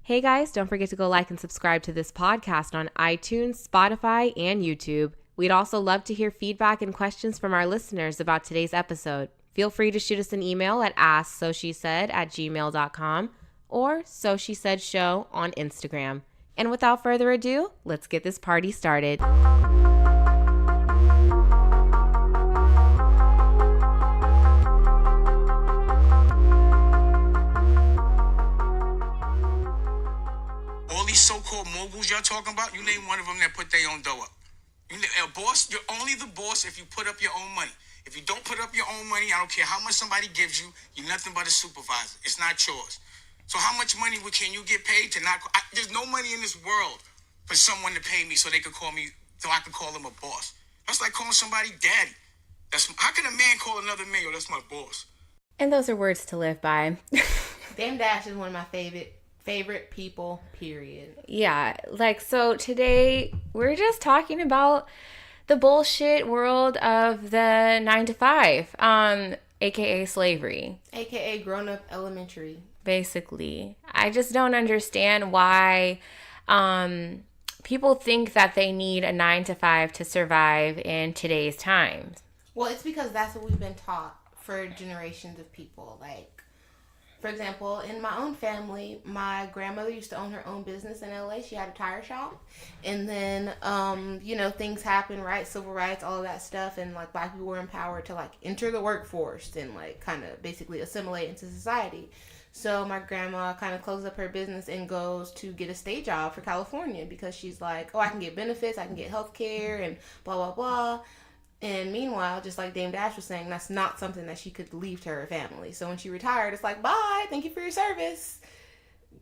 Hey guys, don't forget to go like and subscribe to this podcast on iTunes, Spotify, and YouTube. We'd also love to hear feedback and questions from our listeners about today's episode. Feel free to shoot us an email at askSoSheSaid@gmail.com or SoSheSaidShow on Instagram. And without further ado, let's get this party started. All these so-called moguls y'all talking about, you name one of them that put their own dough up. A boss, you're only the boss if you put up your own money. If you don't put up your own money, I don't care how much somebody gives you, you're nothing but a supervisor. It's not yours. So how much money can you get paid to not... there's no money in this world for someone to pay me so they could call me, so I could call them a boss. That's like calling somebody daddy. How can a man call another man, yo, that's my boss? And those are words to live by. Dame Dash is one of my favorite people, period. Yeah, so today we're just talking about the bullshit world of the 9 to 5, aka slavery. AKA grown-up elementary. Basically. I just don't understand why people think that they need a 9 to 5 to survive in today's times. Well, it's because that's what we've been taught for generations of people. For example, in my own family, my grandmother used to own her own business in LA. She had a tire shop. And then, things happened, right? Civil rights, all of that stuff. And, black people were empowered to, enter the workforce and, kind of basically assimilate into society. So my grandma kind of closes up her business and goes to get a state job for California because she's like, oh, I can get benefits, I can get health care, and blah, blah, blah. And meanwhile, just like Dame Dash was saying, that's not something that she could leave to her family. So when she retired, it's like, bye, thank you for your service.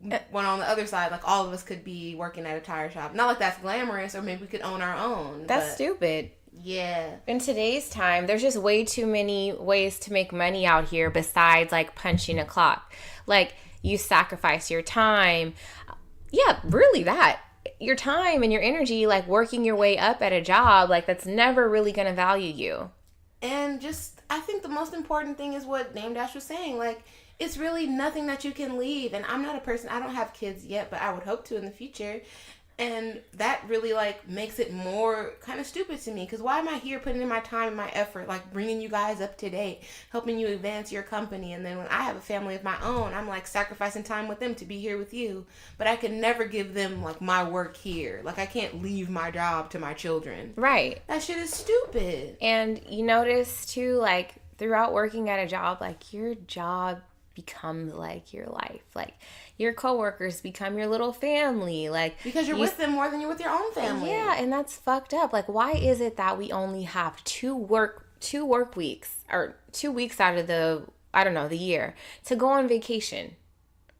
When on the other side, all of us could be working at a tire shop. Not like that's glamorous, or maybe we could own our own. That's stupid. Yeah. In today's time, there's just way too many ways to make money out here besides, punching a clock. You sacrifice your time. Yeah, really that. Your time and your energy, working your way up at a job, that's never really going to value you. And I think the most important thing is what Dame Dash was saying. It's really nothing that you can leave. And I'm not a person, I don't have kids yet, but I would hope to in the future. And that really, makes it more kind of stupid to me. Because why am I here putting in my time and my effort, bringing you guys up to date, helping you advance your company? And then when I have a family of my own, I'm, sacrificing time with them to be here with you. But I can never give them, my work here. I can't leave my job to my children. Right. That shit is stupid. And you notice, too, throughout working at a job, your job becomes, your life. Your coworkers become your little family. Because you're with them more than you're with your own family. Yeah, and that's fucked up. Why is it that we only have two work weeks, or 2 weeks out of the year, to go on vacation,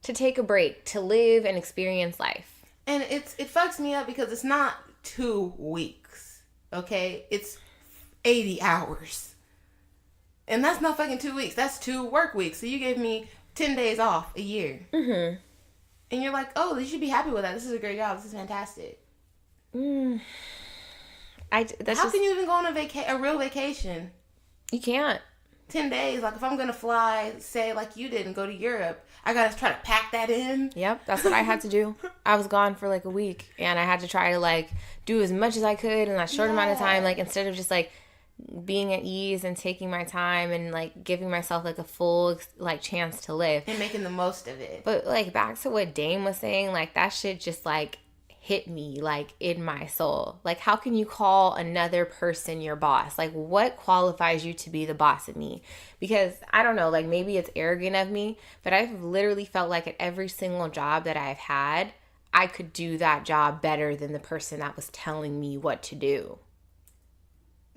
to take a break, to live and experience life? And it fucks me up because it's not 2 weeks, okay? It's 80 hours. And that's not fucking 2 weeks. That's 2 work weeks. So you gave me 10 days off a year. Mm-hmm. And you're like, oh, you should be happy with that. This is a great job. This is fantastic. How can you even go on a real vacation? You can't. 10 days. If I'm going to fly, say, you did, and go to Europe, I got to try to pack that in. Yep, that's what I had to do. I was gone for, a week. And I had to try to, do as much as I could in that short amount of time. Instead of just, being at ease and taking my time and giving myself a full chance to live and making the most of it. But back to what Dame was saying, that shit just hit me in my soul. How can you call another person your boss? What qualifies you to be the boss of me? Because I don't know, maybe it's arrogant of me, but I've literally felt at every single job that I've had, I could do that job better than the person that was telling me what to do.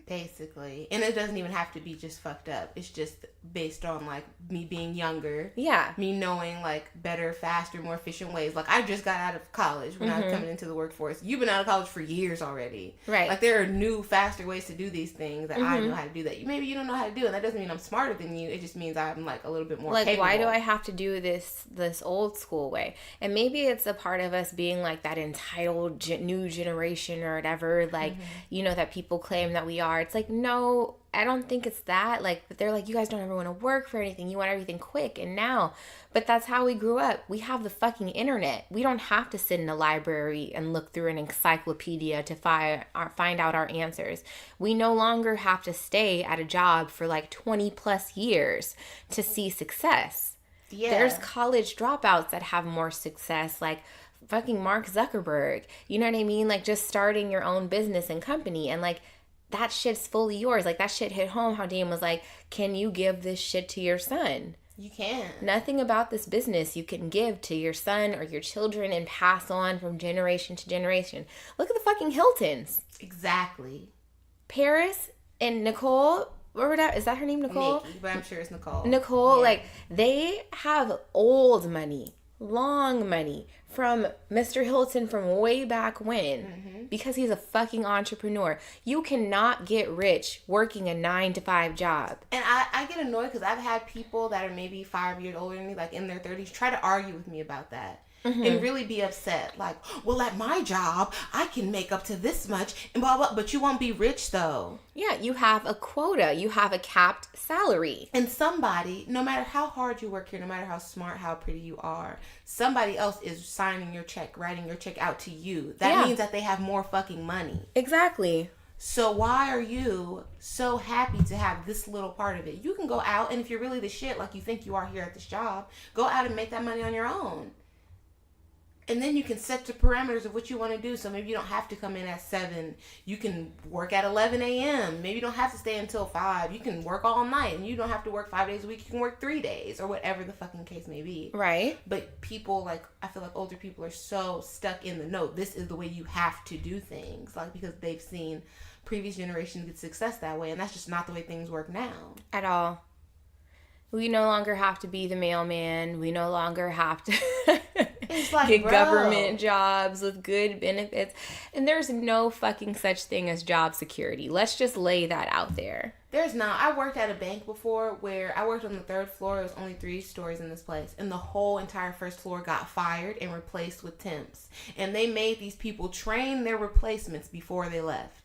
Basically. And it doesn't even have to be just fucked up. It's just based on me being younger. Yeah. Me knowing better, faster, more efficient ways. I just got out of college when I was coming into the workforce. You've been out of college for years already. Right. There are new, faster ways to do these things that I know how to do that. Maybe you don't know how to do, and that doesn't mean I'm smarter than you. It just means I'm a little bit more capable. Why do I have to do this old school way? And maybe it's a part of us being that entitled new generation or whatever, that people claim that we are. It's no, I don't think it's that. Like, they're like, you guys don't ever want to work for anything. You want everything quick and now. But that's how we grew up. We have the fucking internet. We don't have to sit in a library and look through an encyclopedia to find out our answers. We no longer have to stay at a job for like 20 plus years to see success. Yeah. There's college dropouts that have more success, like fucking Mark Zuckerberg. You know what I mean? Like, just starting your own business and company, and like, that shit's fully yours. Like, that shit hit home how Dame was like, can you give this shit to your son? You can. Nothing about this business you can give to your son or your children and pass on from generation to generation. Look at the fucking Hiltons. Exactly. Paris and Nicole, is that her name, Nicole? Nikki, but I'm sure it's Nicole. Nicole, Yeah. like, they have old money, long money from Mr. Hilton from way back when, because he's a fucking entrepreneur. You cannot get rich working a 9-to-5 job. And I get annoyed because I've had people that are maybe 5 years older than me, like in their 30s, try to argue with me about that. And really be upset. Like, well, at my job, I can make up to this much and blah, blah, but you won't be rich though. Yeah, you have a quota. You have a capped salary. And somebody, no matter how hard you work here, no matter how smart, how pretty you are, somebody else is signing your check, writing your check out to you. That means that they have more fucking money. Exactly. So why are you so happy to have this little part of it? You can go out, and if you're really the shit like you think you are here at this job, go out and make that money on your own. And then you can set the parameters of what you want to do. So maybe you don't have to come in at 7. You can work at 11 a.m. Maybe you don't have to stay until 5. You can work all night. And you don't have to work 5 days a week. You can work 3 days. Or whatever the fucking case may be. Right. But people, like, I feel like older people are so stuck in the no, this is the way you have to do things. Like, because they've seen previous generations get success that way. And that's just not the way things work now. At all. We no longer have to be the mailman. We no longer have to It's like, get bro, government jobs with good benefits. And there's no fucking such thing as job security. Let's just lay that out there. There's not. I worked at a bank before where I worked on the 3rd floor. It was only 3 stories in this place. And the whole entire 1st floor got fired and replaced with temps. And they made these people train their replacements before they left.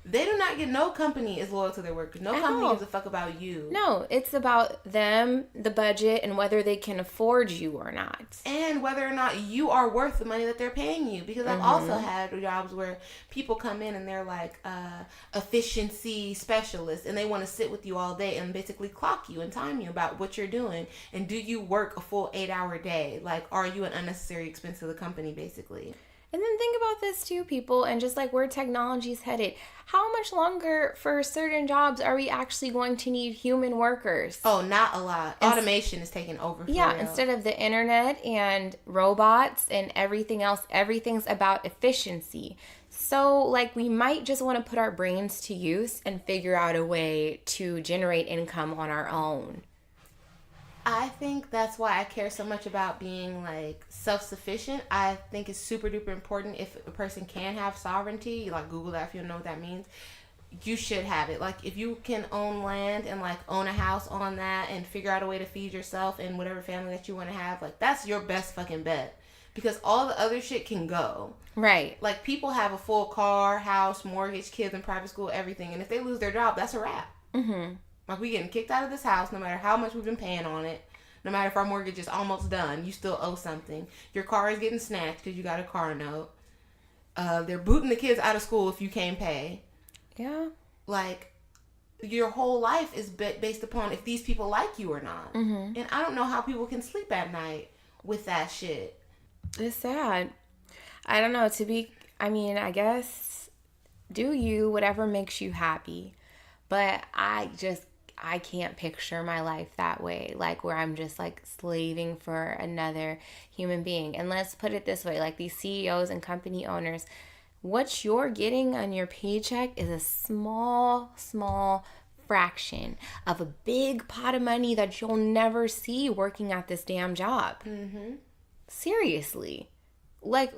They do not get, no company is loyal to their workers. No company gives a fuck about you. No, it's about them, the budget, and whether they can afford you or not. And whether or not you are worth the money that they're paying you. Because I've also had jobs where people come in and they're like efficiency specialists, and they want to sit with you all day and basically clock you and time you about what you're doing. And do you work a full 8-hour day? Like, are you an unnecessary expense to the company, basically? And then think about this too, people, and just like where technology's headed. How much longer for certain jobs are we actually going to need human workers? Oh, not a lot. Automation is taking over for yeah, real. Instead of the internet and robots and everything else, everything's about efficiency. So, like, we might just want to put our brains to use and figure out a way to generate income on our own. I think that's why I care so much about being, like, self-sufficient. I think it's super duper important if a person can have sovereignty. Like, Google that if you don't know what that means. You should have it. Like, if you can own land and, like, own a house on that and figure out a way to feed yourself and whatever family that you want to have, like, that's your best fucking bet. Because all the other shit can go. Right. Like, people have a full car, house, mortgage, kids in private school, everything. And if they lose their job, that's a wrap. Mm-hmm. Like, we getting kicked out of this house no matter how much we've been paying on it. No matter if our mortgage is almost done, you still owe something. Your car is getting snatched because you got a car note. They're booting the kids out of school if you can't pay. Yeah. Like, your whole life is based upon if these people like you or not. Mm-hmm. And I don't know how people can sleep at night with that shit. It's sad. I don't know. I guess, do you, whatever makes you happy. But I can't picture my life that way, like where I'm just like slaving for another human being. And let's put it this way, like these CEOs and company owners, what you're getting on your paycheck is a small fraction of a big pot of money that you'll never see working at this damn job. Mm-hmm. Seriously. Like,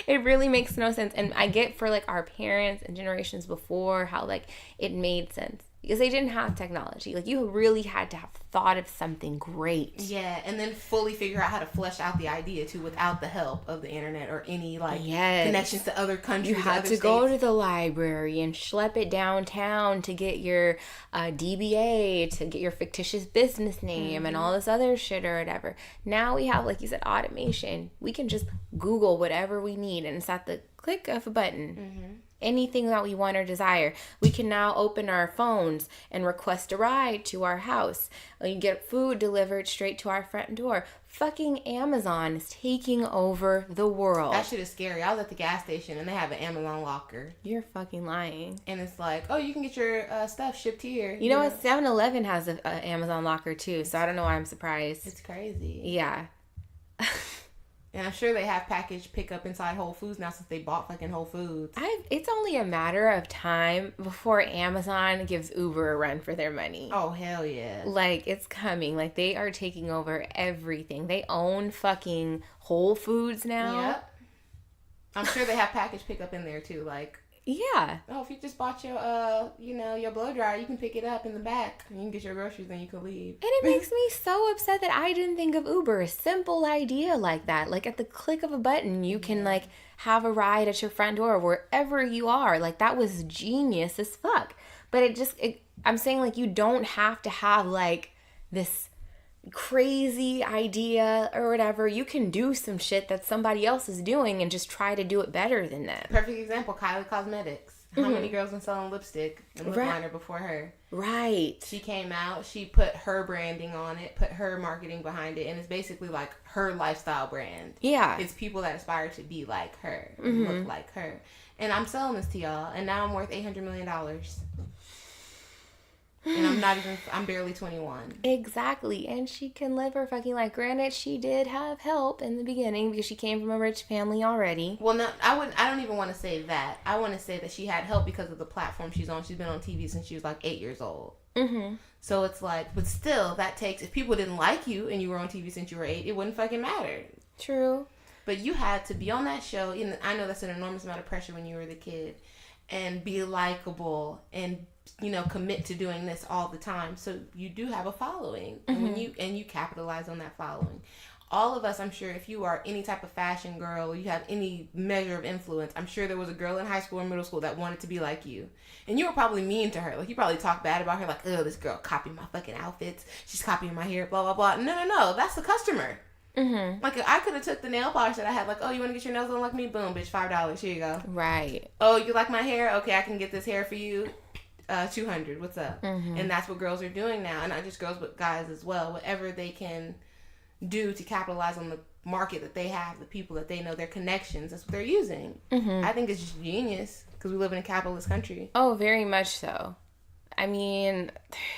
it really makes no sense. And I get for like our parents and generations before how like it made sense. because they didn't have technology. Like, you really had to have thought of something great. Yeah, and then fully figure out how to flesh out the idea too without the help of the internet or any connections to other countries. You had to go to the library and schlep it downtown to get your DBA, to get your fictitious business name and all this other shit or whatever. Now we have, like you said, automation. We can just Google whatever we need and it's at the click of a button. Anything that we want or desire. We can now open our phones and request a ride to our house. We can get food delivered straight to our front door. Fucking Amazon is taking over the world. That shit is scary. I was at the gas station and they have an Amazon locker. You're fucking lying. And it's like, oh, you can get your stuff shipped here. You know what? 7-Eleven has an Amazon locker too, so I don't know why I'm surprised. It's crazy. Yeah. And I'm sure they have package pickup inside Whole Foods now since they bought fucking Whole Foods. It's only a matter of time before Amazon gives Uber a run for their money. Oh, hell yeah. Like, it's coming. Like, they are taking over everything. They own fucking Whole Foods now. Yep. I'm sure they have package pickup in there too. Like, yeah. Oh, if you just bought your, your blow dryer, you can pick it up in the back. And you can get your groceries and you can leave. And it makes me so upset that I didn't think of Uber. A simple idea like that. Like, at the click of a button, you can, like, have a ride at your front door wherever you are. Like, that was genius as fuck. But I'm saying, like, you don't have to have, like, this crazy idea or whatever. You can do some shit that somebody else is doing and just try to do it better than them. Perfect example, Kylie Cosmetics. How many girls been selling lipstick and lip liner before her? Right. She came out, she put her branding on it, put her marketing behind it, and it's basically like her lifestyle brand. Yeah. It's people that aspire to be like her, look like her. And I'm selling this to y'all, and now I'm worth $800 million. And I'm barely 21. Exactly. And she can live her fucking life. Granted, she did have help in the beginning because she came from a rich family already. Well, no, I don't even want to say that. I want to say that she had help because of the platform she's on. She's been on TV since she was like 8 years old. So it's like, but still, that takes, if people didn't like you and you were on TV since you were 8, it wouldn't fucking matter. True. But you had to be on that show. And I know that's an enormous amount of pressure when you were the kid. And be likable and commit to doing this all the time. So you do have a following. And when you capitalize on that following. All of us, I'm sure, if you are any type of fashion girl or you have any measure of influence, I'm sure there was a girl in high school or middle school that wanted to be like you. And you were probably mean to her. Like, you probably talked bad about her, like, oh, this girl copied my fucking outfits. She's copying my hair, blah, blah, blah. No. That's the customer. Like, I could have took the nail polish that I had, like, oh, you want to get your nails done like me? Boom, bitch, $5. Here you go. Right. Oh, you like my hair? Okay, I can get this hair for you. $200. What's up? And that's what girls are doing now, and not just girls, but guys as well. Whatever they can do to capitalize on the market that they have, the people that they know, their connections. That's what they're using. I think it's just genius because we live in a capitalist country. Oh, very much so. I mean,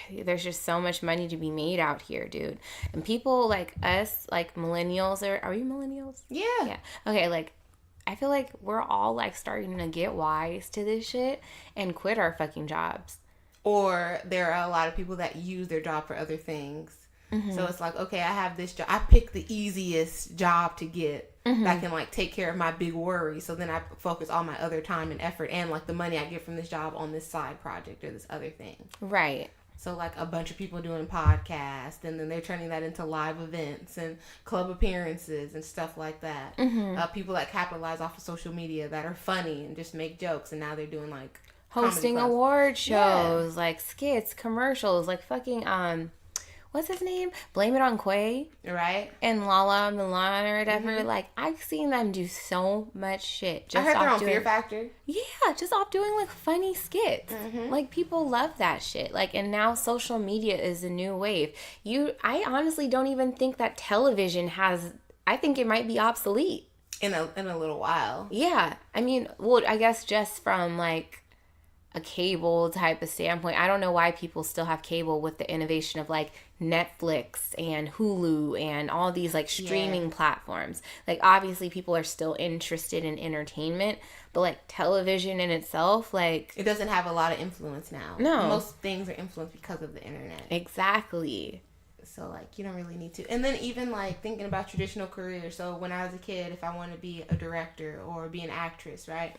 there's just so much money to be made out here, dude. And people like us, like millennials, are we millennials? Yeah. Okay, like, I feel like we're all, like, starting to get wise to this shit and quit our fucking jobs. Or there are a lot of people that use their job for other things. So it's like, okay, I have this job. I picked the easiest job to get that can, like, take care of my big worry. So then I focus all my other time and effort and, like, the money I get from this job on this side project or this other thing. Right. So, like, a bunch of people doing podcasts, and then they're turning that into live events and club appearances and stuff like that. People that capitalize off of social media that are funny and just make jokes, and now they're doing, like, hosting award shows, like, skits, commercials, like, fucking, what's his name? Blame It on Quay. Right. And Lala Milan or whatever. Like, I've seen them do so much shit. Just I heard they're on Fear Factor. Yeah, just off doing, like, funny skits. Like, people love that shit. Like, and now social media is a new wave. I honestly don't even think that television has, I think it might be obsolete. In a little while. Yeah. I mean, well, I guess just from, like, a cable type of standpoint. I don't know why people still have cable with the innovation of, like, Netflix and Hulu and all these, like, streaming platforms. Like, obviously people are still interested in entertainment, but, like, television in itself, like, it doesn't have a lot of influence now. No. Most things are influenced because of the internet. Exactly. so like you don't really need to. And then even like thinking about traditional careers, so when I was a kid, if I want to be a director or be an actress, right,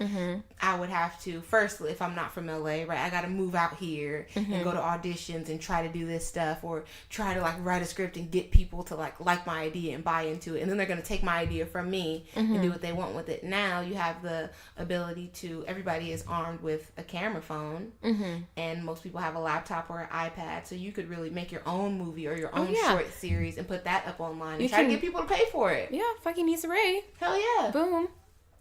I would have to, firstly, if I'm not from LA, right, I got to move out here and go to auditions and try to do this stuff, or try to like write a script and get people to like my idea and buy into it, and then they're going to take my idea from me and do what they want with it. Now you have the ability to, everybody is armed with a camera phone, and most people have a laptop or an iPad, so you could really make your own movie or your own short series and put that up online and try to get people to pay for it. Yeah, fucking Issa Rae. Hell yeah. Boom.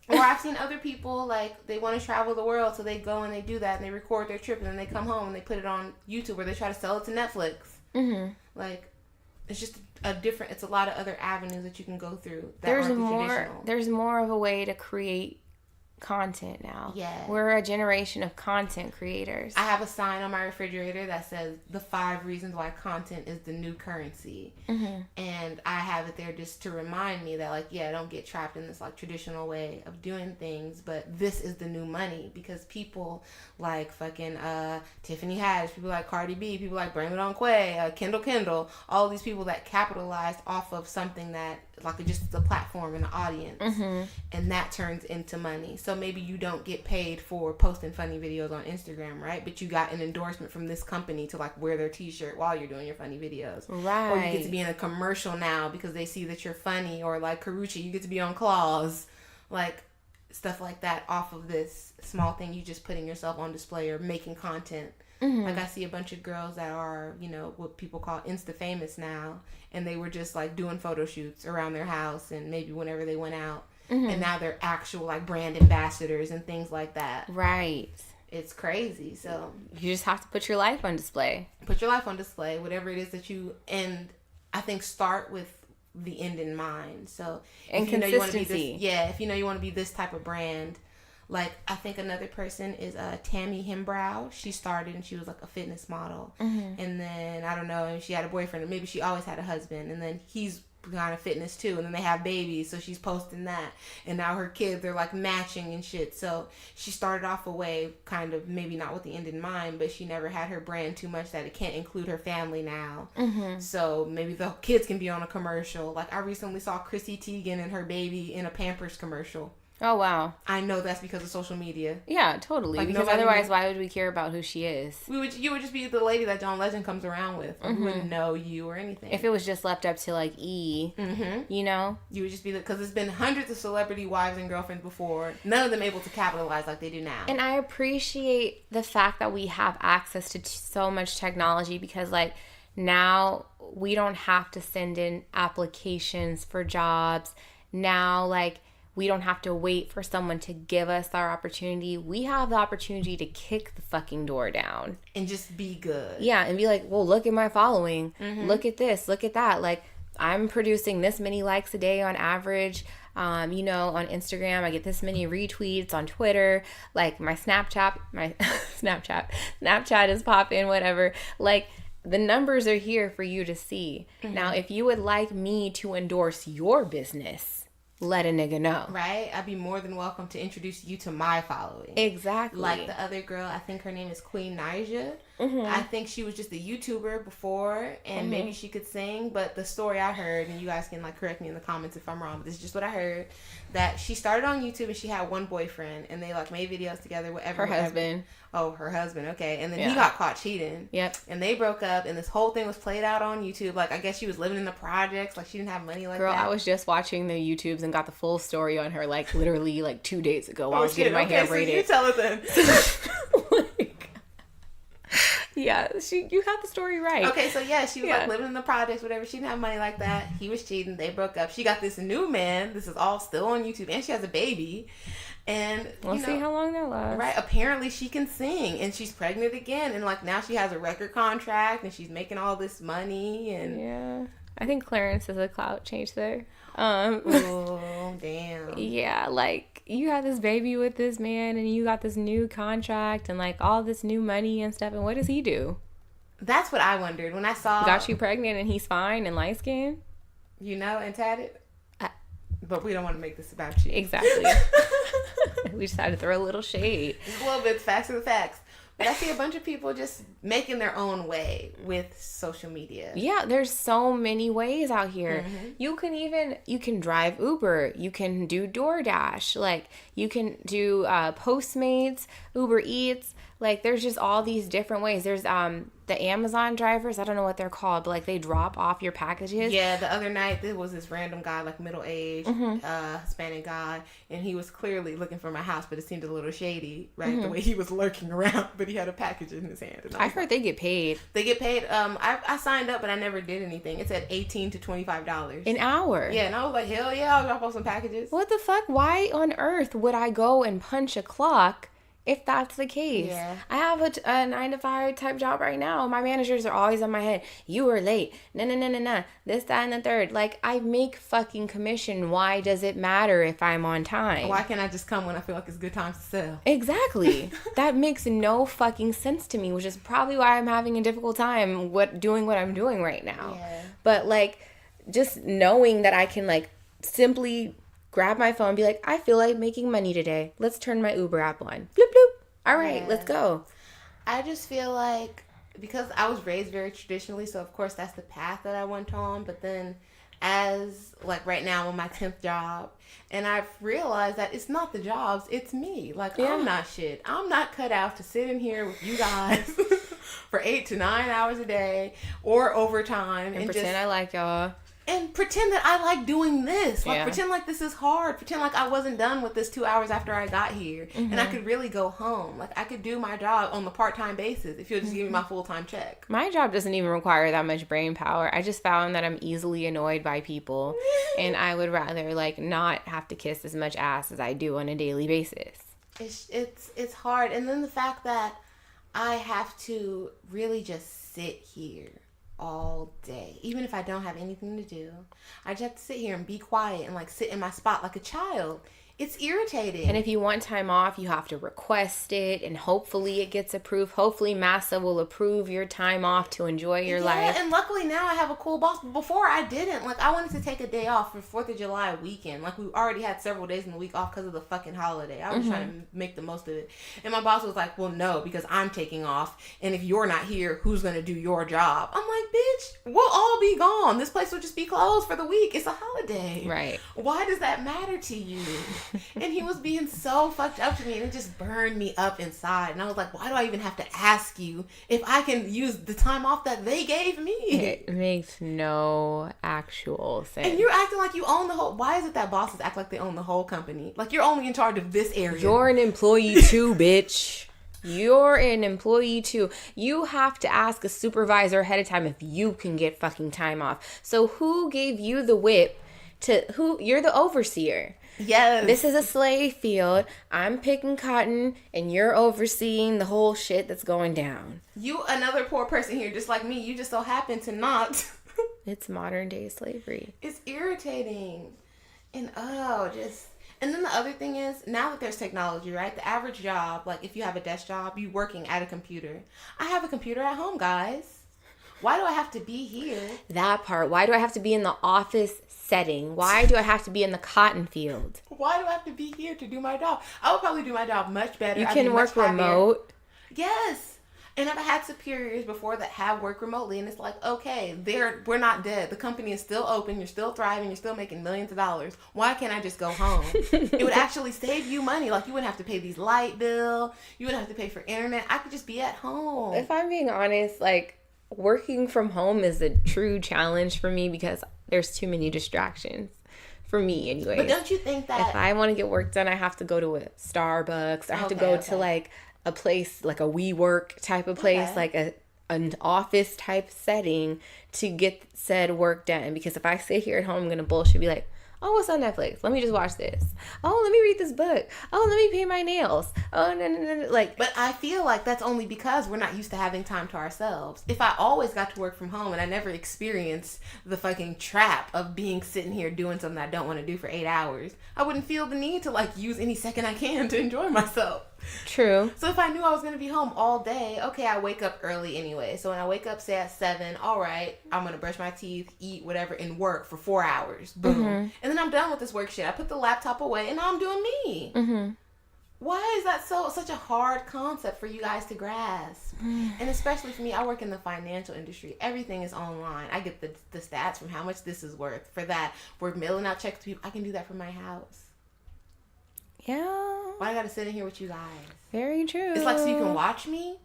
Or I've seen other people, like, they want to travel the world, so they go and they do that, and they record their trip, and then they come home and they put it on YouTube, or they try to sell it to Netflix. Like, it's just it's a lot of other avenues that you can go through that aren't traditional. There's more of a way to create content now. Yeah. We're a generation of content creators. I have a sign on my refrigerator that says the 5 reasons why content is the new currency. And I have it there just to remind me that, like, yeah, don't get trapped in this like traditional way of doing things, but this is the new money, because people like fucking Tiffany Haddish, people like Cardi B, people like Brandon on Quay, Kendall, all these people that capitalized off of something that like just the platform and the audience, and that turns into money. So maybe you don't get paid for posting funny videos on Instagram, right? But you got an endorsement from this company to like wear their t-shirt while you're doing your funny videos, right? Or you get to be in a commercial now because they see that you're funny, or like Karuchi, you get to be on Claws, like stuff like that off of this small thing you just putting yourself on display or making content. Like I see a bunch of girls that are, you know, what people call Insta famous now, and they were just like doing photo shoots around their house and maybe whenever they went out, and now they're actual like brand ambassadors and things like that. Right. It's crazy. So you just have to put your life on display. Put your life on display, whatever it is that you, and I think start with the end in mind. So and if you know you want to be consistency. this, if you know you want to be this type of brand. Like, I think another person is Tammy Himbrow. She started and she was like a fitness model. And then, I don't know, she had a boyfriend. Maybe she always had a husband. And then he's kind of fitness too. And then they have babies. So she's posting that. And now her kids, they're like matching and shit. So she started off a way, kind of, maybe not with the end in mind, but she never had her brand too much that it can't include her family now. So maybe the kids can be on a commercial. Like, I recently saw Chrissy Teigen and her baby in a Pampers commercial. Oh, wow. I know that's because of social media. Yeah, totally. Like, because otherwise, why would we care about who she is? You would just be the lady that John Legend comes around with. We wouldn't know you or anything. If it was just left up to, like, E, you know? You would just be because there's been hundreds of celebrity wives and girlfriends before. None of them able to capitalize like they do now. And I appreciate the fact that we have access to so much technology, because, like, now we don't have to send in applications for jobs. Now, like, we don't have to wait for someone to give us our opportunity. We have the opportunity to kick the fucking door down. And just be good. Yeah, and be like, well, look at my following. Look at this. Look at that. Like, I'm producing this many likes a day on average. You know, on Instagram, I get this many retweets. On Twitter, like, my Snapchat is popping, whatever. Like, the numbers are here for you to see. Now, if you would like me to endorse your business, let a nigga know. Right? I'd be more than welcome to introduce you to my following. Exactly. Like the other girl, I think her name is Queen Nyjah. I think she was just a YouTuber before, and maybe she could sing, but the story I heard, and you guys can like correct me in the comments if I'm wrong, but this is just what I heard, that she started on YouTube and she had one boyfriend, and they like made videos together, whatever. Her husband. Oh, her husband, okay. And then he got caught cheating. Yep. And they broke up, and this whole thing was played out on YouTube. Like, I guess she was living in the projects, like she didn't have money like that. Girl, I was just watching the YouTubes and got the full story on her, like, literally, like, 2 days ago while I was getting my hair braided. So you tell it then. Yeah, you got the story right. Okay, so yeah, she was like living in the projects, whatever. She didn't have money like that. He was cheating. They broke up. She got this new man. This is all still on YouTube, and she has a baby. And we'll see how long that lasts. Right? Apparently, she can sing, and she's pregnant again, and like now she has a record contract, and she's making all this money. And yeah, I think Clarence is a clout change there. Oh damn. Yeah, like, you had this baby with this man, and you got this new contract, and like all this new money and stuff. And what does he do? That's what I wondered when I saw. Got you pregnant, and he's fine and light skinned. You know, and tatted. But we don't want to make this about you. Exactly. We just had to throw a little shade. Just a little bit. Facts are the facts. But I see a bunch of people just making their own way with social media. Yeah, there's so many ways out here. You can drive Uber, you can do DoorDash, like you can do Postmates, Uber Eats. Like there's just all these different ways. There's the Amazon drivers, I don't know what they're called, but like they drop off your packages. Yeah, the other night there was this random guy, like middle-aged Hispanic guy, and he was clearly looking for my house, but it seemed a little shady, right? The way he was lurking around, but he had a package in his hand. And I heard they get paid. They get paid. I signed up, but I never did anything. It said $18 to $25 an hour. Yeah, and I was like, hell yeah, I'll drop off some packages. What the fuck? Why on earth would I go and punch a clock if that's the case? Yeah. I have a 9-to-5 type job right now. My managers are always on my head. You were late. No. This, that, and the third. Like, I make fucking commission. Why does it matter if I'm on time? Why can't I just come when I feel like it's good time to sell? Exactly. That makes no fucking sense to me, which is probably why I'm having a difficult time doing what I'm doing right now. Yeah. But, like, just knowing that I can, like, simply grab my phone and be like, I feel like making money today. Let's turn my Uber app on. Bloop, bloop. All right, let's go. I just feel like, because I was raised very traditionally, so of course that's the path that I went on. But then as, like right now, I'm on my 10th job, and I've realized that it's not the jobs, it's me. Like, I'm not shit. I'm not cut out to sit in here with you guys for 8 to 9 hours a day or overtime. And pretend I like y'all. And pretend that I like doing this. Like, pretend like this is hard. Pretend like I wasn't done with this 2 hours after I got here. And I could really go home. Like, I could do my job on the part-time basis if you'll just give me my full-time check. My job doesn't even require that much brain power. I just found that I'm easily annoyed by people. And I would rather, like, not have to kiss as much ass as I do on a daily basis. It's hard. And then the fact that I have to really just sit here all day, even if I don't have anything to do. I just have to sit here and be quiet and like sit in my spot like a child. It's irritating. And if you want time off, you have to request it, and hopefully it gets approved. Hopefully Massa will approve your time off to enjoy your life. And luckily now I have a cool boss. But before I didn't. Like, I wanted to take a day off for 4th of July weekend. Like, we already had several days in the week off because of the fucking holiday. I was trying to make the most of it. And my boss was like, well, no, because I'm taking off. And if you're not here, who's going to do your job? I'm like, bitch, we'll all be gone. This place will just be closed for the week. It's a holiday. Right. Why does that matter to you? And he was being so fucked up to me, and it just burned me up inside. And I was like, why do I even have to ask you if I can use the time off that they gave me? It makes no actual sense. And you're acting like you own the whole... Why is it that bosses act like they own the whole company? Like, you're only in charge of this area. You're an employee too, bitch. You're an employee too. You have to ask a supervisor ahead of time if you can get fucking time off. So who gave you the whip to... You're the overseer. Yes. This is a slave field. I'm picking cotton, and you're overseeing the whole shit that's going down. You, another poor person here, just like me, you just so happen to not. It's modern day slavery. It's irritating. And and then the other thing is, now that there's technology, right? The average job, like if you have a desk job, you working at a computer. I have a computer at home, guys. Why do I have to be here? That part. Why do I have to be in the office setting? Why do I have to be in the cotton field? Why do I have to be here to do my job? I would probably do my job much better. You can work remote. Yes. And I've had superiors before that have worked remotely, and it's like, okay, we're not dead. The company is still open. You're still thriving. You're still making millions of dollars. Why can't I just go home? It would actually save you money. Like, you wouldn't have to pay these light bill. You wouldn't have to pay for internet. I could just be at home. If I'm being honest, like, working from home is a true challenge for me because there's too many distractions. For me, anyway. But don't you think that... If I want to get work done, I have to go to a Starbucks. I have to go to, like, a place, like a WeWork type of place, like an office type setting to get said work done. Because if I sit here at home, I'm going to bullshit, be like, oh, what's on Netflix? Let me just watch this. Oh, let me read this book. Oh, let me paint my nails. Oh, no. Like, but I feel like that's only because we're not used to having time to ourselves. If I always got to work from home and I never experienced the fucking trap of being sitting here doing something I don't want to do for 8 hours, I wouldn't feel the need to, like, use any second I can to enjoy myself. True. So if I knew I was going to be home all day, okay, I wake up early anyway. So when I wake up, say at 7, all right, I'm going to brush my teeth, eat, whatever, and work for 4 hours. Boom. And then I'm done with this work shit. I put the laptop away, and now I'm doing me. Why is that such a hard concept for you guys to grasp? And especially for me, I work in the financial industry. Everything is online. I get the stats from how much this is worth. For that, we're mailing out checks to people. I can do that from my house. Yeah. Why I gotta sit in here with you guys? Very true. It's like so you can watch me?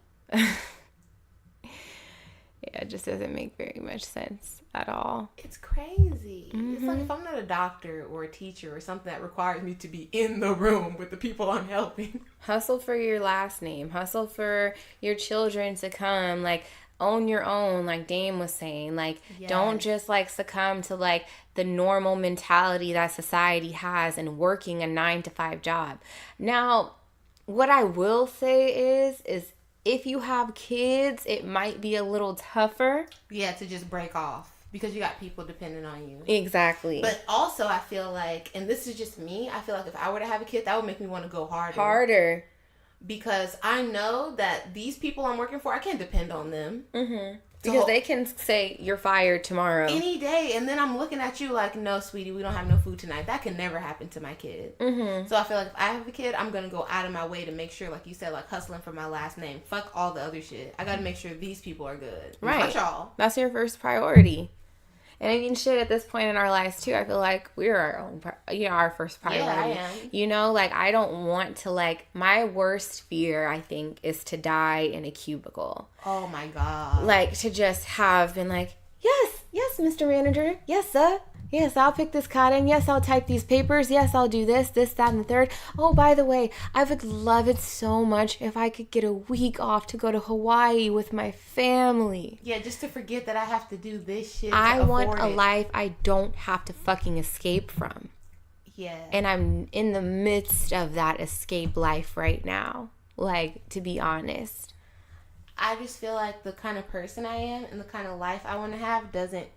Yeah, it just doesn't make very much sense at all. It's crazy. It's like if I'm not a doctor or a teacher or something that requires me to be in the room with the people I'm helping. Hustle for your last name. Hustle for your children to come. Like, own your own, like Dame was saying. Like, don't just, like, succumb to, like, the normal mentality that society has and working a 9-to-5 job. Now, what I will say is if you have kids, it might be a little tougher. Yeah, to just break off because you got people depending on you. Exactly. But also, I feel like, and this is just me, I feel like if I were to have a kid, that would make me want to go harder. Because I know that these people I'm working for, I can't depend on them. Mm-hmm. Because they can say, you're fired tomorrow. Any day. And then I'm looking at you like, no, sweetie, we don't have no food tonight. That can never happen to my kid. Mm-hmm. So I feel like if I have a kid, I'm going to go out of my way to make sure, like you said, like hustling for my last name. Fuck all the other shit. I got to make sure these people are good. Right. Not y'all. That's your first priority. And I mean, shit, at this point in our lives, too, I feel like we're our own, our first priority. Yeah, I am. You know, like, I don't want to, like, my worst fear, I think, is to die in a cubicle. Oh, my God. Like, to just have been like, yes, Mr. Manager. Yes, sir. Yes, I'll pick this cotton. Yes, I'll type these papers. Yes, I'll do this, that, and the third. Oh, by the way, I would love it so much if I could get a week off to go to Hawaii with my family. Yeah, just to forget that I have to do this shit. I want a life I don't have to fucking escape from. Yeah. And I'm in the midst of that escape life right now. Like, to be honest. I just feel like the kind of person I am and the kind of life I want to have doesn't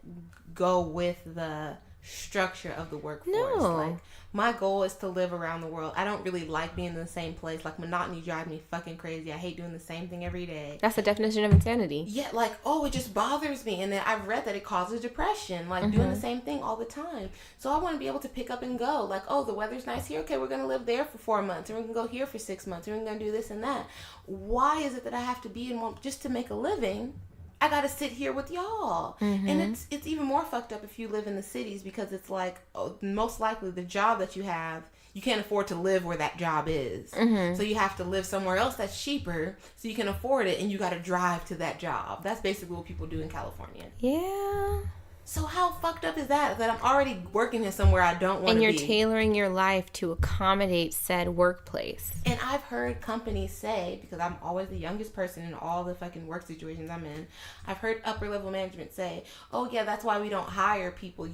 go with the structure of the workforce. No. Like, my goal is to live around the world. I don't really like being in the same place. Like, monotony drives me fucking crazy. I hate doing the same thing every day. That's the definition of insanity. Yeah, like, it just bothers me. And then I've read that it causes depression, like doing the same thing all the time. So I want to be able to pick up and go. Like, the weather's nice here. Okay, we're going to live there for 4 months. And we're going to go here for 6 months. And we're going to do this and that. Why is it that I have to be in one just to make a living? I gotta sit here with y'all. And it's even more fucked up if you live in the cities, because it's like, most likely the job that you have, you can't afford to live where that job is. So you have to live somewhere else that's cheaper so you can afford it, and you gotta drive to that job. That's basically what people do in California. Yeah. So how fucked up is that I'm already working in somewhere I don't want to be? And you're tailoring your life to accommodate said workplace. And I've heard companies say, because I'm always the youngest person in all the fucking work situations I'm in, I've heard upper level management say, oh yeah, that's why we don't hire people,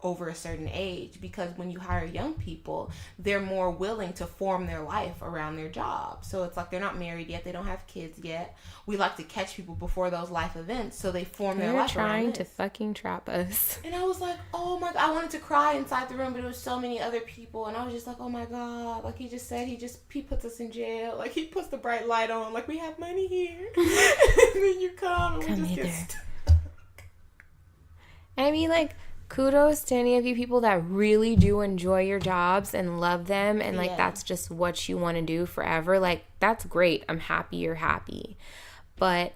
over a certain age. Because when you hire young people, they're more willing to form their life around their job. So it's like they're not married yet, they don't have kids yet. We like to catch people before those life events, so they form their life around trying this. to fucking trap us. And I was like, oh my God, I wanted to cry inside the room, but there was so many other people, and I was just like, oh my God, like he just said, he puts us in jail, like he puts the bright light on, like we have money here, and then you come and we just get stuck. I mean, like, kudos to any of you people that really do enjoy your jobs and love them, and like that's just what you want to do forever. Like, that's great. I'm happy you're happy. But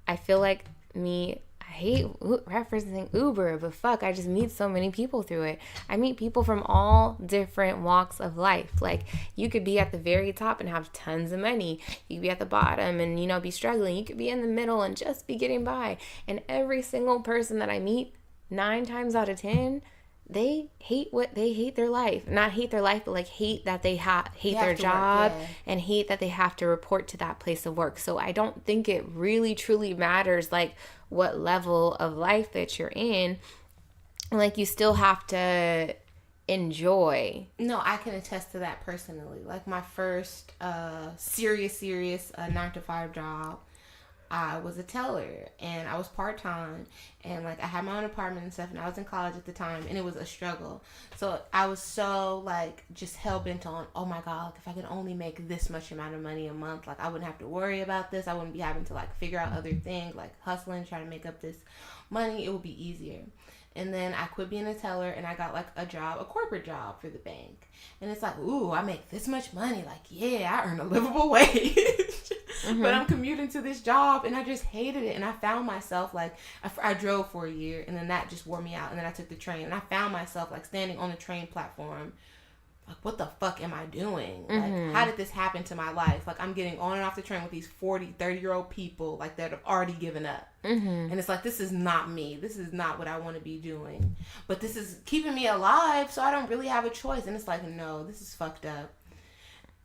I feel like I hate referencing Uber, but fuck, I just meet so many people through it. I meet people from all different walks of life. Like, you could be at the very top and have tons of money. You could be at the bottom and, be struggling. You could be in the middle and just be getting by. And every single person that I meet, 9 times out of 10, they hate their life. Not hate their life, but like hate that they hate their job, and hate that they have to report to that place of work. So I don't think it really truly matters like what level of life that you're in. Like, you still have to enjoy. No, I can attest to that personally. Like, my first serious 9-to-5 job, I was a teller, and I was part-time, and like I had my own apartment and stuff, and I was in college at the time, and it was a struggle. So I was so like just hell-bent on, oh my God, if I could only make this much amount of money a month, like I wouldn't have to worry about this. I wouldn't be having to like figure out other things, like hustling, trying to make up this money. It would be easier. And then I quit being a teller and I got like a corporate job for the bank. And it's like, ooh, I make this much money. Like, yeah, I earn a livable wage. But I'm commuting to this job and I just hated it. And I found myself like, I drove for a year and then that just wore me out. And then I took the train and I found myself like standing on the train platform. Like, what the fuck am I doing? Like, how did this happen to my life? Like, I'm getting on and off the train with these 40, 30-year-old people, like, that have already given up. And it's like, this is not me. This is not what I want to be doing. But this is keeping me alive, so I don't really have a choice. And it's like, no, this is fucked up.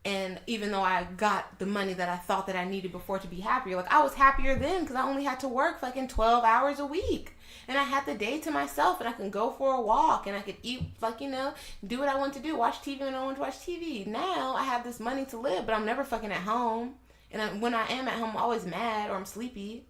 And even though I got the money that I thought that I needed before to be happier, like, I was happier then because I only had to work fucking 12 hours a week. And I had the day to myself and I can go for a walk and I could eat, like, you know, do what I want to do, watch TV when I want to watch TV. Now I have this money to live, but I'm never fucking at home. And when I am at home, I'm always mad or I'm sleepy.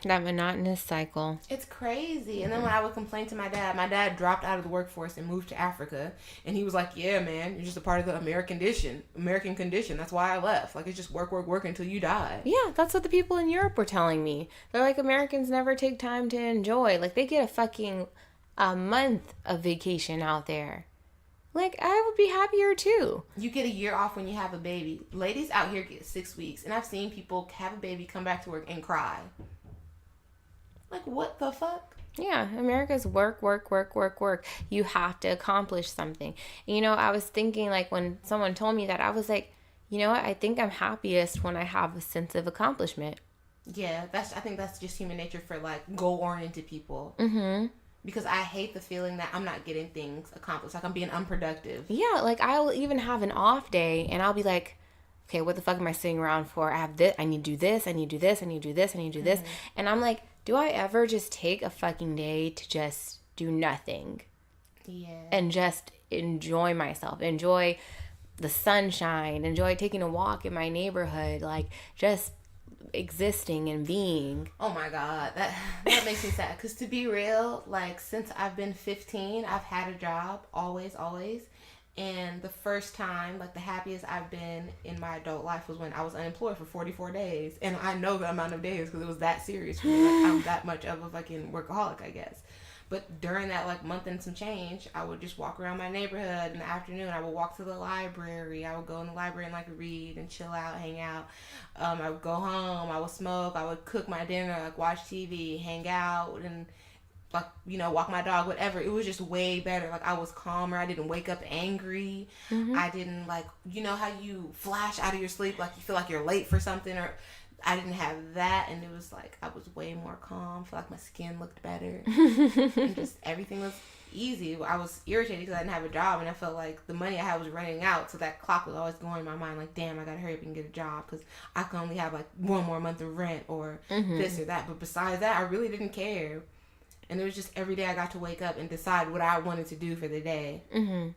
That monotonous cycle. It's crazy. And then when I would complain to my dad dropped out of the workforce and moved to Africa. And he was like, yeah, man, you're just a part of the American condition. That's why I left. Like, it's just work until you die. Yeah, that's what the people in Europe were telling me. They're like, Americans never take time to enjoy. Like, they get a month of vacation out there. Like, I would be happier too. You get a year off when you have a baby. Ladies out here get 6 weeks. And I've seen people have a baby, come back to work, and cry. Like, what the fuck? Yeah, America's work. You have to accomplish something. And, you know, I was thinking, like, when someone told me that, I was like, you know what? I think I'm happiest when I have a sense of accomplishment. Yeah, I think that's just human nature for, like, goal-oriented people. Because I hate the feeling that I'm not getting things accomplished. Like, I'm being unproductive. Yeah, like, I'll even have an off day, and I'll be like, okay, what the fuck am I sitting around for? I have this, I need to do this, I need to do this, I need to do this, I need to do this. And I'm like, do I ever just take a fucking day to just do nothing? Yeah. And just enjoy myself, enjoy the sunshine, enjoy taking a walk in my neighborhood, like, just existing and being. Oh my god, that makes me sad, because to be real, like, since I've been 15 I've had a job always, and the first time, like, the happiest I've been in my adult life was when I was unemployed for 44 days, and I know the amount of days because it was that serious for me. Like, I'm that much of a fucking workaholic, I guess. But during that, like, month and some change, I would just walk around my neighborhood in the afternoon. I would walk to the library. I would go in the library and, like, read and chill out, hang out. I would go home. I would smoke. I would cook my dinner, like, watch TV, hang out, and, like, you know, walk my dog, whatever. It was just way better. Like, I was calmer. I didn't wake up angry. I didn't, like, you know how you flash out of your sleep, like, you feel like you're late for something, or... I didn't have that, and it was like I was way more calm. I feel like my skin looked better, and just everything was easy. I was irritated because I didn't have a job, and I felt like the money I had was running out, so that clock was always going in my mind, like, damn, I gotta hurry up and get a job because I can only have like one more month of rent or this or that. But besides that, I really didn't care, and it was just every day I got to wake up and decide what I wanted to do for the day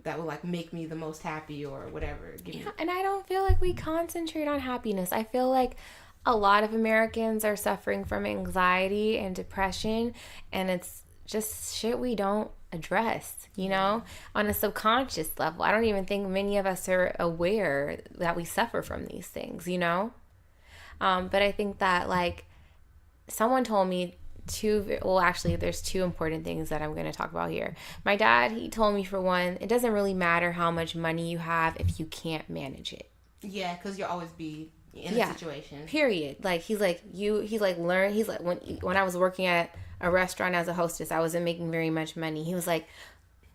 that would, like, make me the most happy or whatever. And I don't feel like we concentrate on happiness. I feel like a lot of Americans are suffering from anxiety and depression, and it's just shit we don't address, you know, on a subconscious level. I don't even think many of us are aware that we suffer from these things, you know? But I think that, like, someone told me there's two important things that I'm going to talk about here. My dad, he told me, for one, it doesn't really matter how much money you have if you can't manage it. Yeah, because you'll always be in a situation. Period. Like, learn. He's like, when I was working at a restaurant as a hostess, I wasn't making very much money. He was like,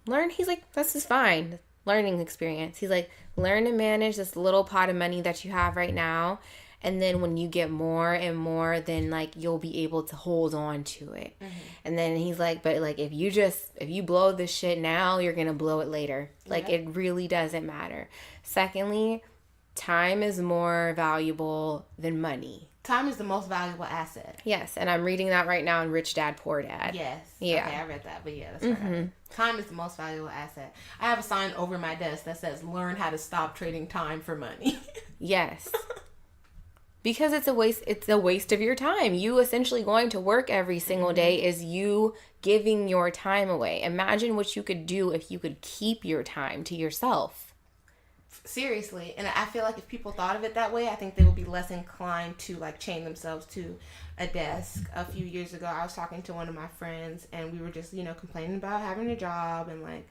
learn. He's like, this is fine. Learning experience. He's like, learn to manage this little pot of money that you have right now. And then when you get more and more, then, like, you'll be able to hold on to it. And then he's like, but, like, if you blow this shit now, you're going to blow it later. Like, it really doesn't matter. Secondly, time is more valuable than money. Time is the most valuable asset. Yes, and I'm reading that right now in Rich Dad, Poor Dad. Yes. Yeah. Okay, I read that, but yeah, that's right. Time is the most valuable asset. I have a sign over my desk that says, learn how to stop trading time for money. Yes. Because it's a waste of your time. You essentially going to work every single day is you giving your time away. Imagine what you could do if you could keep your time to yourself. Seriously. And I feel like if people thought of it that way, I think they would be less inclined to like chain themselves to a desk. A few years ago, I was talking to one of my friends, and we were just, complaining about having a job, and like,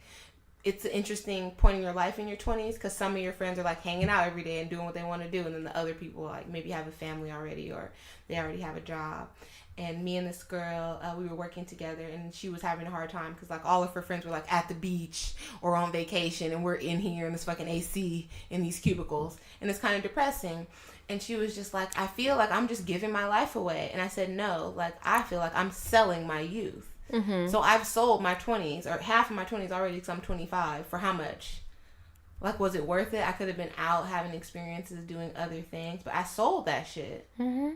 it's an interesting point in your life in your 20s, because some of your friends are like hanging out every day and doing what they want to do, and then the other people like maybe have a family already, or they already have a job. And me and this girl, we were working together, and she was having a hard time because like all of her friends were like at the beach or on vacation, and we're in here in this fucking AC in these cubicles, and it's kind of depressing. And she was just like, I feel like I'm just giving my life away. And I said, no, like I feel like I'm selling my youth. Mm-hmm. So I've sold my 20s, or half of my 20s already, because I'm 25. For how much? Like, was it worth it? I could have been out having experiences, doing other things, but I sold that shit. Mm-hmm.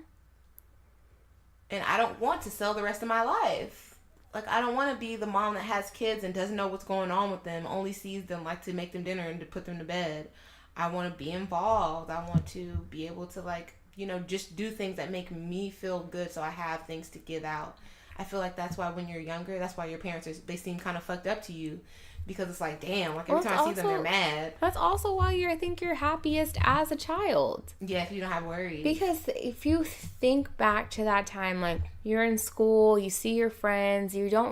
And I don't want to sell the rest of my life. Like, I don't want to be the mom that has kids and doesn't know what's going on with them, only sees them like to make them dinner and to put them to bed. I want to be involved. I want to be able to, like, just do things that make me feel good, so I have things to give out. I feel like that's why when you're younger, that's why your parents they seem kind of fucked up to you. Because it's like, damn, like every time I see them, they're mad. That's also why I think you're happiest as a child. Yeah, if you don't have worries. Because if you think back to that time, like you're in school, you see your friends, you don't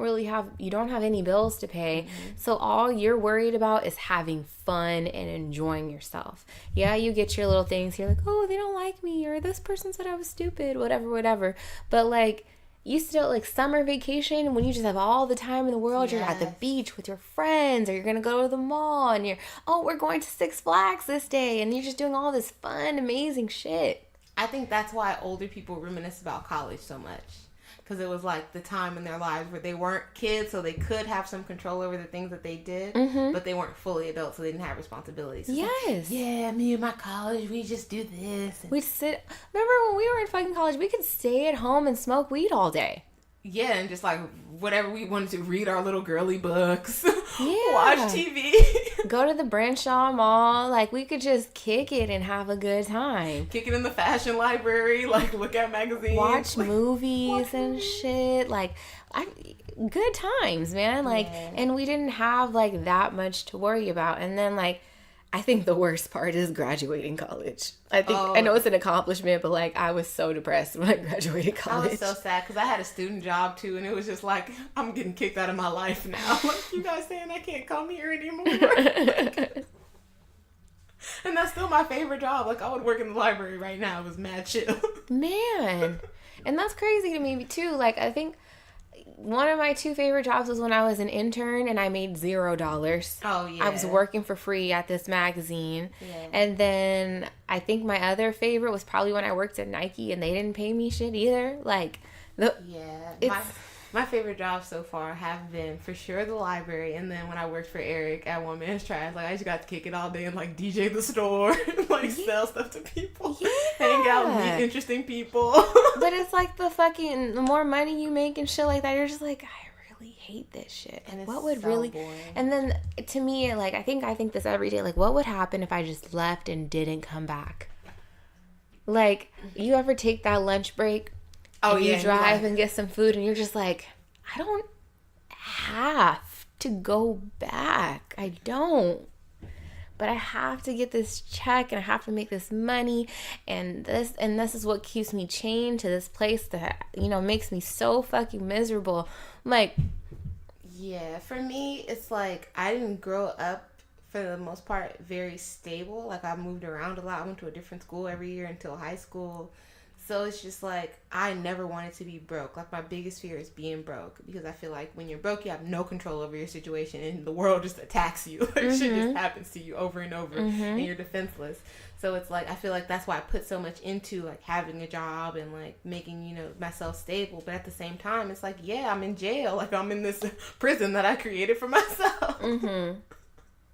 have any bills to pay. Mm-hmm. So all you're worried about is having fun and enjoying yourself. Yeah, you get your little things. You're like, oh, they don't like me, or this person said I was stupid, whatever. But like, you still, like, summer vacation, when you just have all the time in the world, yes. You're at the beach with your friends, or you're going to go to the mall, and we're going to Six Flags this day, and you're just doing all this fun, amazing shit. I think that's why older people reminisce about college so much. Because it was, like, the time in their lives where they weren't kids, so they could have some control over the things that they did, mm-hmm. but they weren't fully adults, so they didn't have responsibilities. So yes. Like, yeah, me and my college, we just do this. We'd remember when we were in fucking college, we could stay at home and smoke weed all day. Yeah, and just like whatever we wanted to, read our little girly books, yeah. Watch TV, go to the Brenshaw Mall. Like, we could just kick it and have a good time. Kick it in the fashion library, like look at magazines, watch movies and shit. Like, good times, man. Like, yeah. And we didn't have like that much to worry about. And then like, I think the worst part is graduating college. I know it's an accomplishment, but like I was so depressed when I graduated college. I was so sad because I had a student job too, and it was just like, I'm getting kicked out of my life now. Like, you guys saying I can't come here anymore. And that's still my favorite job. Like, I would work in the library right now. It was mad chill. Man. And that's crazy to me too. Like, I think one of my two favorite jobs was when I was an intern and I made $0. Oh, yeah. I was working for free at this magazine. Yeah. And then I think my other favorite was probably when I worked at Nike and they didn't pay me shit either. Like, my favorite jobs so far have been for sure the library, and then when I worked for Eric at One Man's Trash, like I just got to kick it all day and like DJ the store, and, like sell stuff to people, hang out, meet interesting people. But it's like the more money you make and shit like that, you're just like, I really hate this shit. And what would so really boring. And then to me, like I think this every day, like what would happen if I just left and didn't come back? Like, you ever take that lunch break? Oh, and you drive and get some food and you're just like, I don't have to go back. I don't. But I have to get this check and I have to make this money, and this is what keeps me chained to this place that, makes me so fucking miserable. Like, yeah, for me, it's like I didn't grow up for the most part very stable. Like, I moved around a lot. I went to a different school every year until high school. So it's just like, I never wanted to be broke. Like, my biggest fear is being broke, because I feel like when you're broke, you have no control over your situation and the world just attacks you. Like, mm-hmm. Shit just happens to you over and over, mm-hmm. and you're defenseless. So it's like, I feel like that's why I put so much into like having a job and like making, myself stable. But at the same time, it's like, yeah, I'm in jail. Like, I'm in this prison that I created for myself. Mm-hmm.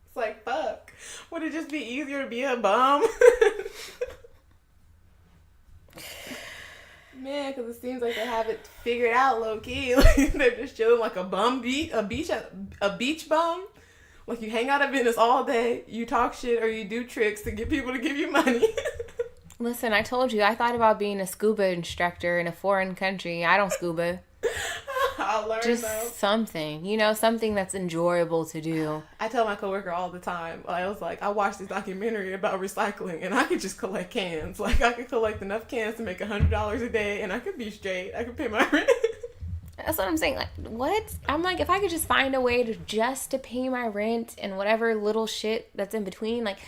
It's like, fuck. Would it just be easier to be a bum? Man, because it seems like they have it figured out low key. Like, they're just chilling like a beach bum. Like, you hang out at Venice all day, you talk shit or you do tricks to get people to give you money. Listen, I told you I thought about being a scuba instructor in a foreign country. I don't scuba. I'll learn just though. something, something that's enjoyable to do. I tell my coworker all the time, I was like, I watched this documentary about recycling and I could just collect cans. Like, I could collect enough cans to make $100 a day and I could be straight. I could pay my rent. That's what I'm saying. Like, what? I'm like, if I could just find a way to pay my rent and whatever little shit that's in between, like,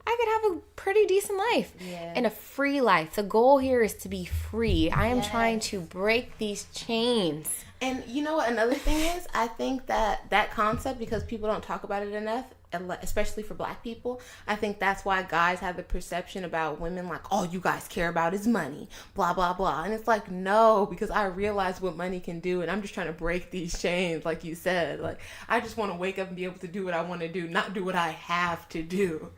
I could have a pretty decent life. Yeah. And a free life. The goal here is to be free. I am trying to break these chains. And you know what another thing is? I think that concept, because people don't talk about it enough, especially for black people, I think that's why guys have the perception about women like, all you guys care about is money, blah, blah, blah. And it's like, no, because I realize what money can do, and I'm just trying to break these chains, like you said. Like, I just want to wake up and be able to do what I want to do, not do what I have to do.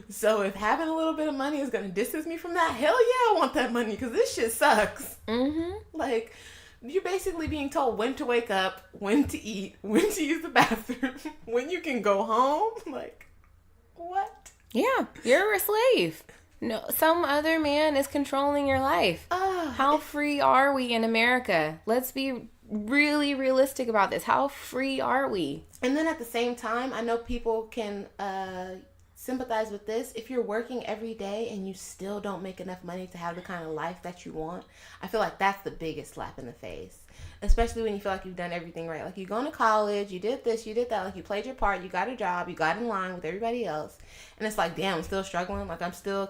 So if having a little bit of money is going to distance me from that, hell yeah, I want that money, because this shit sucks. Mm-hmm. Like, you're basically being told when to wake up, when to eat, when to use the bathroom, when you can go home. Like, what? Yeah, you're a slave. No, some other man is controlling your life. How free are we in America? Let's be really realistic about this. How free are we? And then at the same time, I know people can sympathize with this. If you're working every day and you still don't make enough money to have the kind of life that you want, I feel like that's the biggest slap in the face. Especially when you feel like you've done everything right. Like, you're going to college, you did this, you did that. Like, you played your part, you got a job, you got in line with everybody else. And it's like, damn, I'm still struggling. Like,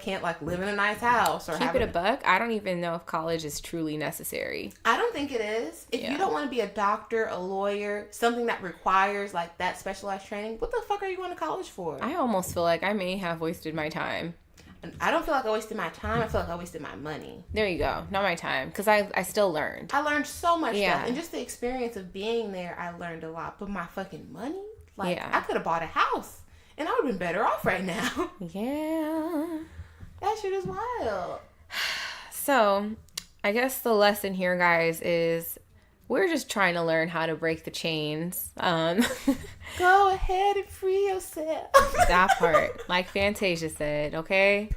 can't like live in a nice house. Or keep it a buck. I don't even know if college is truly necessary. I don't think it is. If you don't want to be a doctor, a lawyer, something that requires like that specialized training, what the fuck are you going to college for? I almost feel like I may have wasted my time. And I don't feel like I wasted my time. I feel like I wasted my money. There you go. Not my time. Because I still learned. I learned so much stuff. And just the experience of being there, I learned a lot. But my fucking money? Like, I could have bought a house. And I would have been better off right now. Yeah. That shit is wild. So, I guess the lesson here, guys, is we're just trying to learn how to break the chains. Go ahead and free yourself. That part. Like Fantasia said, okay?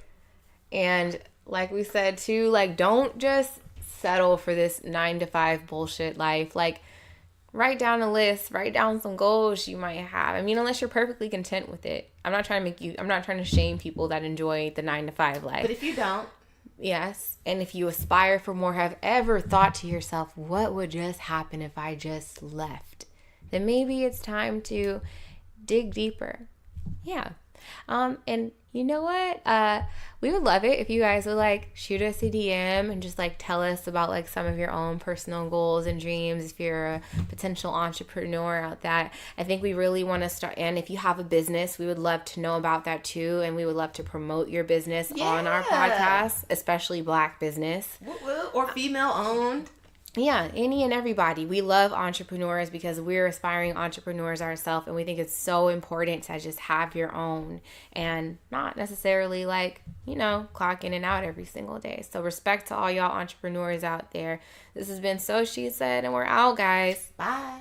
And like we said, too, like, don't just settle for this 9-to-5 bullshit life. Like, write down a list. Write down some goals you might have. I mean, unless you're perfectly content with it. I'm not trying to shame people that enjoy the 9-to-5 life. But if you don't. Yes. And if you aspire for more, have ever thought to yourself, what would just happen if I just left? Then maybe it's time to dig deeper. Yeah. And you know what? We would love it if you guys would like shoot us a DM and just like tell us about like some of your own personal goals and dreams. If you're a potential entrepreneur out there, I think we really want to start. And if you have a business, we would love to know about that too. And we would love to promote your business on our podcast, especially Black business or female owned. Yeah, any and everybody. We love entrepreneurs because we're aspiring entrepreneurs ourselves, and we think it's so important to just have your own and not necessarily like, clock in and out every single day. So respect to all y'all entrepreneurs out there. This has been SoSheSaid, and we're out, guys. Bye.